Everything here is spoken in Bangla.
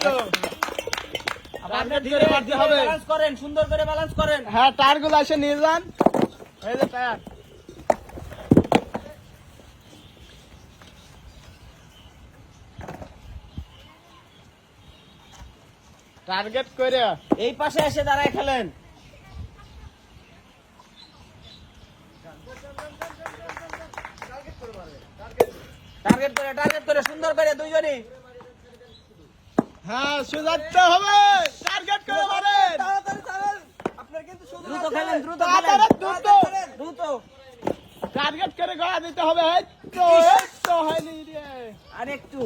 তো আপনি ধীরে মারতে হবে, ব্যালেন্স করেন, সুন্দর করে ব্যালেন্স করেন। হ্যাঁ, টায়ারগুলো এসে নিয়ে যান। এই যে টায়ার, টার্গেট করে এই পাশে এসে দাঁড়ায় খেলেন। টার্গেট করে সুন্দর করে দুইজনই। হ্যাঁ, সুজাতে হবে, টার্গেট করে মারেন। দ্রুত খেলেন, দ্রুত তাড়াতাড়ি, খেলেন, দ্রুত। দ্রুত। টার্গেট করে গড়া দিতে হবে। এই তো হয়নি রে। আর একটু